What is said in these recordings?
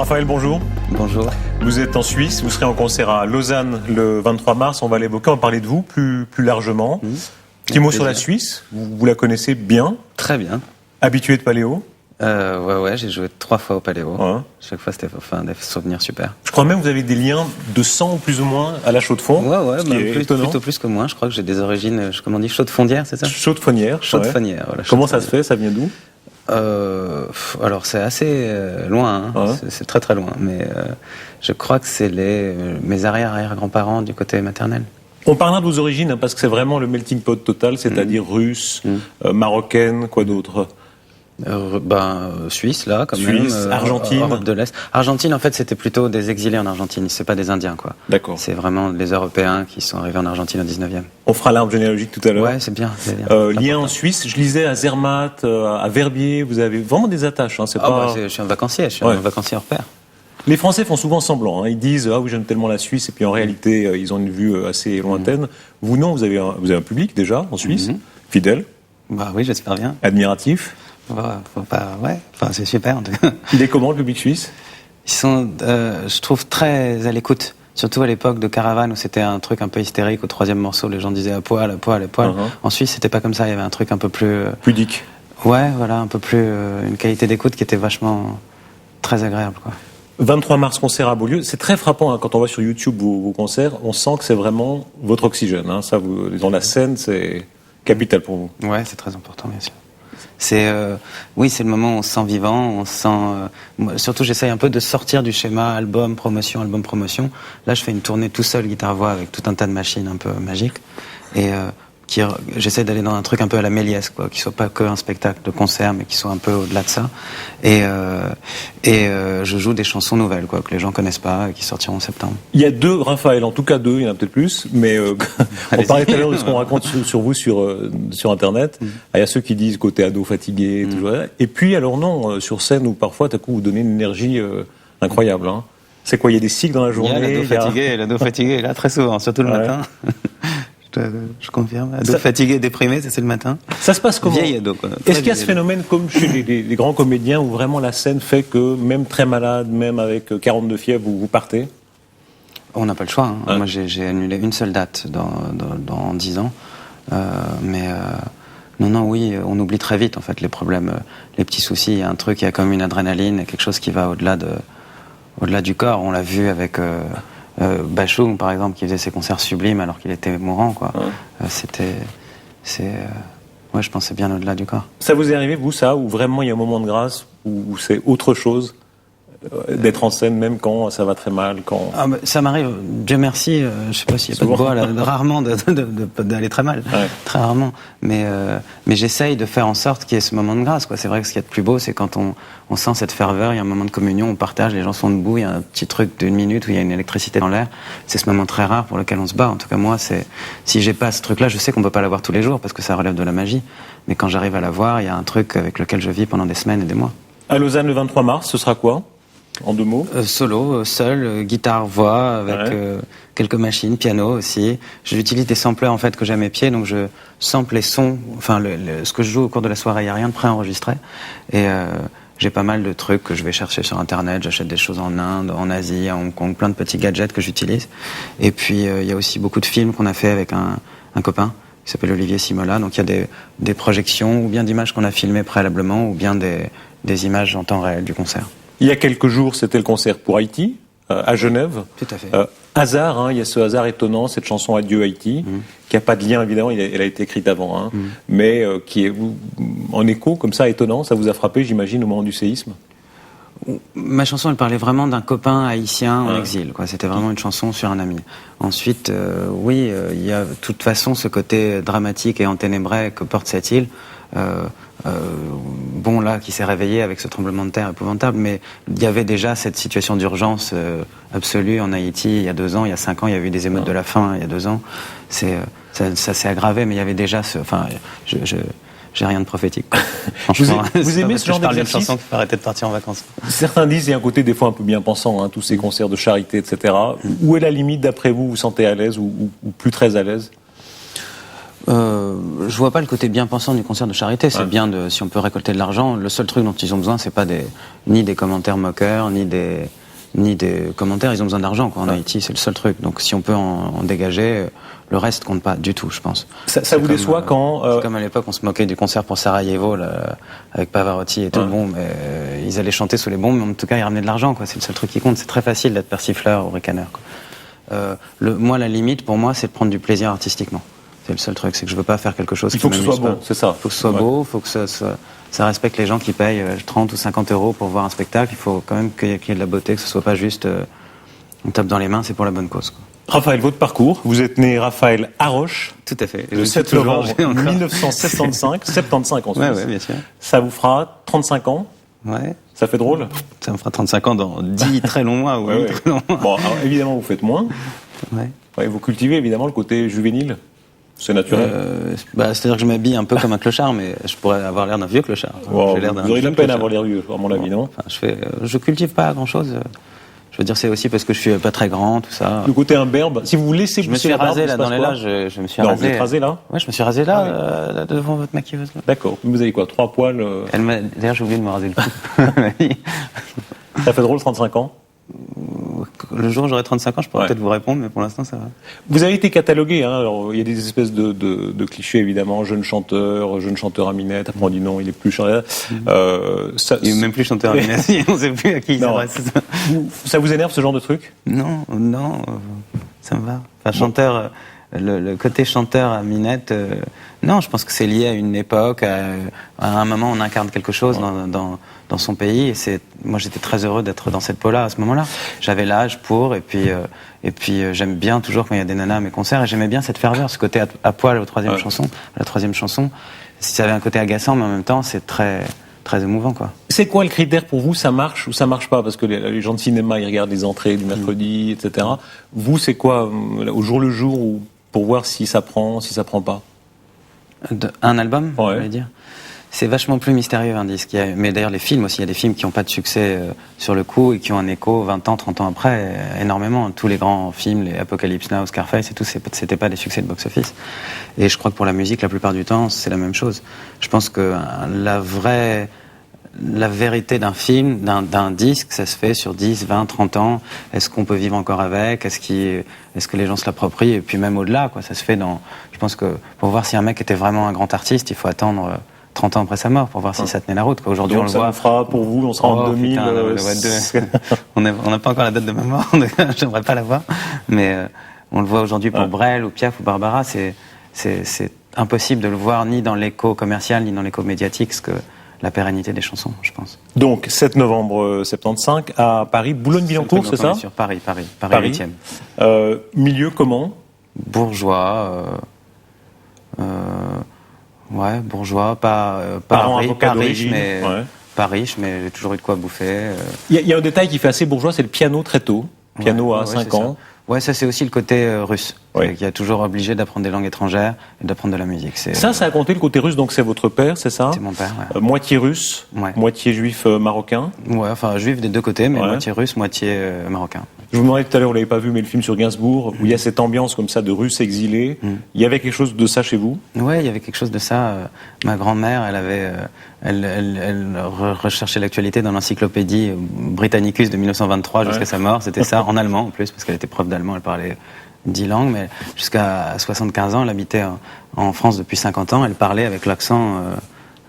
Raphaël, bonjour. Bonjour. Vous êtes en Suisse, vous serez en concert à Lausanne le 23 mars, on va l'évoquer, on va parler de vous plus largement. Petit mot sur la Suisse, vous la connaissez bien? Très bien. Habitué de Paléo? Ouais, j'ai joué 3 fois au Paléo. Ouais. Chaque fois, c'était des souvenirs super. Je crois même que vous avez des liens de sang plus ou moins à la Chaux-de-Fonds. Ouais, plutôt plus que moi. Je crois que j'ai des origines, comment on dit, chaudefonnière, c'est ça? Chaudefonnière. Chaudefonnière, voilà. Comment ça se fait? Ça vient d'où? Alors c'est assez loin, hein. Ouais. C'est très très loin, mais je crois que c'est mes arrière-grands-parents du côté maternel. On parlera de vos origines, hein, parce que c'est vraiment le melting pot total, c'est-à-dire russe, marocaine, quoi d'autre? Suisse, là, quand Suisse, même. Argentine. Europe de l'Est. Argentine, en fait, c'était plutôt des exilés en Argentine. C'est pas des Indiens, quoi. D'accord. C'est vraiment les Européens qui sont arrivés en Argentine au 19e. On fera l'arbre généalogique tout à l'heure. Ouais, c'est bien. Lien en Suisse, je lisais à Zermatt, à Verbier, vous avez vraiment des attaches. Hein, je suis un vacancier, un vacancier hors pair. Les Français font souvent semblant. Hein. Ils disent ah oui, j'aime tellement la Suisse, et puis en réalité, ils ont une vue assez lointaine. Vous non, vous avez un public déjà en Suisse, fidèle. Bah oui, j'espère bien. Admiratif. C'est super en tout cas. Il est comment le public suisse? Ils sont, je trouve, très à l'écoute. Surtout à l'époque de Caravane où c'était un truc un peu hystérique. Au 3e morceau, les gens disaient à poil, à poil, à poil. En Suisse, c'était pas comme ça. Il y avait un truc un peu plus pudique. Ouais, voilà, un peu plus une qualité d'écoute qui était vachement très agréable, quoi. 23 mars, concert à Beaulieu. C'est très frappant hein, quand on voit sur YouTube vos concerts. On sent que c'est vraiment votre oxygène. Hein. Ça, dans la scène, c'est capital pour vous. Ouais, c'est très important, bien sûr. C'est c'est le moment où on se sent vivant, on se sent. Surtout, j'essaye un peu de sortir du schéma album promotion. Là, je fais une tournée tout seul guitare-voix avec tout un tas de machines un peu magiques et j'essaie d'aller dans un truc un peu à la Méliès, quoi, qui soit pas que un spectacle de concert, mais qui soit un peu au-delà de ça. Et je joue des chansons nouvelles, quoi, que les gens connaissent pas et qui sortiront en septembre. Il y a 2 Raphaël, en tout cas 2, il y en a peut-être plus, mais on parlait tout à l'heure de ce qu'on raconte sur vous sur Internet. Il y a ceux qui disent côté ado fatigué, toujours. Et puis alors non, sur scène où parfois, tout à coup, vous donnez une énergie incroyable. Hein. C'est quoi, il y a des cycles dans la journée? Il y a l'ado fatigué, là, très souvent, surtout le matin. Je confirme. Ado fatigué, déprimé, c'est le matin. Ça se passe comment? Vieil ado, quoi. Est-ce qu'il y a ce phénomène comme chez les grands comédiens où vraiment la scène fait que même très malade, même avec 42 fièvres, vous partez? On n'a pas le choix. Hein. Moi, j'ai annulé une seule date dans 10 ans. Oui, on oublie très vite en fait les problèmes, les petits soucis. Il y a un truc, il y a comme une adrénaline, quelque chose qui va au-delà du corps. On l'a vu avec Bachung, par exemple, qui faisait ses concerts sublimes alors qu'il était mourant, quoi. Je pense que c'est bien au-delà du corps. Ça vous est arrivé, vous, ça, où vraiment il y a un moment de grâce, où c'est autre chose d'être en scène, même quand ça va très mal, quand... Ça m'arrive, Dieu merci, je sais pas s'il y a pas de voix, là, rarement d'aller très mal, très rarement. Mais j'essaye de faire en sorte qu'il y ait ce moment de grâce, quoi. C'est vrai que ce qu'il y a de plus beau, c'est quand on sent cette ferveur, il y a un moment de communion, on partage, les gens sont debout, il y a un petit truc d'1 minute où il y a une électricité dans l'air. C'est ce moment très rare pour lequel on se bat. En tout cas, moi, si j'ai pas ce truc-là, je sais qu'on peut pas l'avoir tous les jours parce que ça relève de la magie. Mais quand j'arrive à l'avoir, il y a un truc avec lequel je vis pendant des semaines et des mois. À Lausanne, le 23 mars, ce sera quoi? En 2 mots? Solo, seul, guitare-voix, avec quelques machines, piano aussi. J'utilise des sampleurs en fait que j'ai à mes pieds, donc je sample les sons, ce que je joue au cours de la soirée, il n'y a rien de préenregistré. Et j'ai pas mal de trucs que je vais chercher sur Internet, j'achète des choses en Inde, en Asie, à Hong Kong, plein de petits gadgets que j'utilise. Et puis il y a aussi beaucoup de films qu'on a fait avec un copain qui s'appelle Olivier Simola, donc il y a des projections, ou bien d'images qu'on a filmées préalablement, ou bien des images en temps réel du concert. Il y a quelques jours, c'était le concert pour Haïti, à Genève. Tout à fait. Hasard, hein, il y a ce hasard étonnant, cette chanson Adieu Haïti, qui n'a pas de lien évidemment, elle a été écrite avant, hein, mais qui est en écho, comme ça, étonnant, ça vous a frappé, j'imagine, au moment du séisme? Ma chanson, elle parlait vraiment d'un copain haïtien en exil, quoi. C'était vraiment une chanson sur un ami. Ensuite, il y a de toute façon ce côté dramatique et enténébré que porte cette île. Qui s'est réveillé avec ce tremblement de terre épouvantable, mais il y avait déjà cette situation d'urgence absolue en Haïti il y a 2 ans, il y a 5 ans, il y a eu des émeutes de la faim il y a 2 ans. Ça s'est aggravé, mais il y avait déjà j'ai rien de prophétique. Franchement, vous aimez ce genre d'exercice? d'exercice? Une chanson qui peut arrêter de partir en vacances. Certains disent, il y a un côté des fois un peu bien pensant, hein, tous ces concerts de charité, etc. Où est la limite, d'après vous, vous sentez à l'aise ou plus très à l'aise? Je vois pas le côté bien pensant du concert de charité. C'est bien si on peut récolter de l'argent. Le seul truc dont ils ont besoin, c'est pas ni des commentaires moqueurs, ni des commentaires. Ils ont besoin d'argent, quoi. En Haïti, c'est le seul truc. Donc, si on peut en dégager, le reste compte pas du tout, je pense. Ça vous déçoit quand c'est comme à l'époque, on se moquait du concert pour Sarajevo, là, avec Pavarotti et tout. Bon, mais ils allaient chanter sous les bombes, mais en tout cas, ils ramenaient de l'argent, quoi. C'est le seul truc qui compte. C'est très facile d'être persifleur ou ricaneur, quoi. Moi, la limite, pour moi, c'est de prendre du plaisir artistiquement. C'est le seul truc, c'est que je veux pas faire quelque chose il faut qui que ce m'amuse soit pas. beau, c'est ça. Il faut que ce soit beau, il faut que ça respecte les gens qui payent 30 ou 50 euros pour voir un spectacle. Il faut quand même qu'il y ait de la beauté, que ce soit pas juste on tape dans les mains, c'est pour la bonne cause, quoi. Raphaël, votre parcours, vous êtes né Raphaël Haroche. Tout à fait. Le 7 novembre 1975, 75 en Suisse. Ouais, bien sûr. Ça vous fera 35 ans. Ouais. Ça fait drôle. Ça me fera 35 ans dans 10 très longs mois. Oui, très longs mois. Bon, alors, évidemment, vous faites moins. Ouais, vous cultivez évidemment le côté juvénile. C'est naturel. C'est-à-dire que je m'habille un peu comme un clochard, mais je pourrais avoir l'air d'un vieux clochard. Wow, vous aurez la peine à avoir l'air vieux, à mon avis, non? Enfin, je cultive pas grand-chose. Je veux dire, c'est aussi parce que je suis pas très grand, tout ça. Le côté imberbe. Si vous vous laissez pousser la barbe, je me suis rasé là dans les lages. Je me suis rasé. Vous êtes rasé là? Ouais, je me suis rasé là, devant votre maquilleuse. Là. D'accord. Vous avez quoi? 3 poils? D'ailleurs, j'ai oublié de me raser le cou. Ça fait drôle, 35 ans? Le jour où j'aurai 35 ans, je pourrais peut-être vous répondre, mais pour l'instant, ça va. Vous avez été catalogué, hein. Alors, il y a des espèces de clichés, évidemment. Jeune chanteur à Minette. Après, on dit non, il est plus chanteur. Il est même plus chanteur à Minette. On ne sait plus à qui il s'adresse. Ça vous énerve, ce genre de truc? Non, ça me va. Enfin, chanteur, le côté chanteur à Minette, non, je pense que c'est lié à une époque, à un moment, on incarne quelque chose dans son pays, et moi j'étais très heureux d'être dans cette peau-là à ce moment-là. J'avais l'âge pour, et puis j'aime bien toujours quand il y a des nanas à mes concerts, et j'aimais bien cette ferveur, ce côté à poil la troisième chanson. Ça avait un côté agaçant, mais en même temps c'est très très émouvant, quoi. C'est quoi le critère pour vous? Ça marche ou ça marche pas? Parce que les gens de cinéma, ils regardent les entrées du mercredi, etc. Vous, c'est quoi au jour le jour, ou pour voir si ça prend pas? Un album, vous voulez dire? C'est vachement plus mystérieux, un disque. Mais d'ailleurs, les films aussi, il y a des films qui n'ont pas de succès sur le coup et qui ont un écho 20 ans, 30 ans après, énormément. Tous les grands films, les Apocalypse Now, Scarface et tout, c'était pas des succès de box-office. Et je crois que pour la musique, la plupart du temps, c'est la même chose. Je pense que la vérité d'un film, d'un disque, ça se fait sur 10, 20, 30 ans. Est-ce qu'on peut vivre encore avec? Est-ce que les gens se l'approprient? Et puis même au-delà, quoi. Ça se fait je pense que pour voir si un mec était vraiment un grand artiste, il faut attendre 30 ans après sa mort pour voir si ça tenait la route, quoi. Aujourd'hui, on le voit. Ça fera pour vous, on sera en 2000. On n'a pas encore la date de ma mort, j'aimerais pas la voir. Mais on le voit aujourd'hui pour Brel ou Piaf ou Barbara. C'est impossible de le voir ni dans l'écho commercial, ni dans l'écho médiatique, ce que la pérennité des chansons, je pense. Donc, 7 novembre 75, à Paris, Boulogne-Billancourt, c'est ça? Sur Paris 8e. Milieu comment? Bourgeois. Bourgeois, pas riche, mais pas riche, mais j'ai toujours eu de quoi bouffer. Il y a un détail qui fait assez bourgeois, c'est le piano très tôt. Piano à 5 ans. Ouais, ça c'est aussi le côté russe, qui a toujours obligé d'apprendre des langues étrangères et d'apprendre de la musique. Ça a compté le côté russe, donc c'est votre père, c'est ça? C'est mon père, moitié russe, moitié juif marocain? Ouais, enfin juif des deux côtés, mais moitié russe, moitié marocain. Je vous demandais tout à l'heure, vous l'avez pas vu, mais le film sur Gainsbourg, où il y a cette ambiance comme ça de Russes exilés, il y avait quelque chose de ça chez vous? Ouais, il y avait quelque chose de ça. Ma grand-mère, elle recherchait l'actualité dans l'encyclopédie Britannicus de 1923 jusqu'à sa mort. C'était ça, en allemand en plus, parce qu'elle était prof d'allemand, elle parlait 10 langues, mais jusqu'à 75 ans, elle habitait en France depuis 50 ans, elle parlait avec l'accent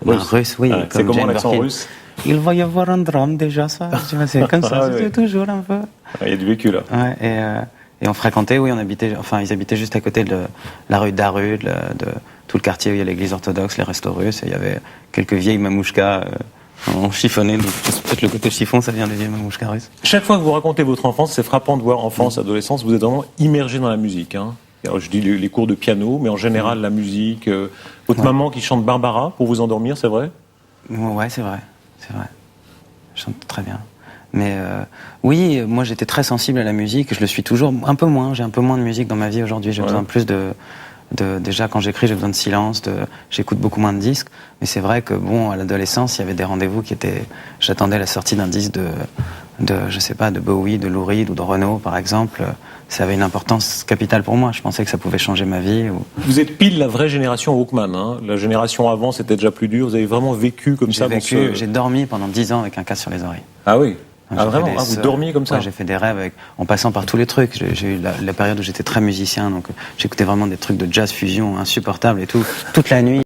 russe, oui. C'est comment l'accent russe? Il va y avoir un drame déjà, ça. C'est comme ça, c'est toujours un peu. Il y a du vécu là. Ouais, et on fréquentait, ils habitaient juste à côté de la rue Daru, de tout le quartier où il y a l'église orthodoxe, les restos russes, et il y avait quelques vieilles mamouchkas en chiffonné, donc peut-être le côté chiffon, ça vient des vieilles mamouchkas russes. Chaque fois que vous racontez votre enfance, c'est frappant de voir enfance, adolescence, vous êtes vraiment immergé dans la musique, hein. Alors, je dis les cours de piano, mais en général la musique. Votre maman qui chante Barbara pour vous endormir, c'est vrai? Ouais, c'est vrai. Je chante très bien. Mais oui, moi j'étais très sensible à la musique, je le suis toujours un peu moins, j'ai un peu moins de musique dans ma vie aujourd'hui, j'ai besoin plus déjà quand j'écris j'ai besoin de silence, j'écoute beaucoup moins de disques, mais c'est vrai que à l'adolescence il y avait des rendez-vous j'attendais la sortie d'un disque de je sais pas, de Bowie, de Lou Reed ou de Renaud par exemple, ça avait une importance capitale pour moi. Je pensais que ça pouvait changer ma vie. Vous êtes pile la vraie génération Walkman. Hein. La génération avant, c'était déjà plus dur. Vous avez vraiment vécu comme ça. J'ai dormi pendant 10 ans avec un casque sur les oreilles. Ah oui. Ah vraiment, vous dormiez comme ça? Ouais, j'ai fait des rêves en passant par tous les trucs. J'ai eu la période où j'étais très musicien, donc j'écoutais vraiment des trucs de jazz fusion insupportables et tout, toute la nuit.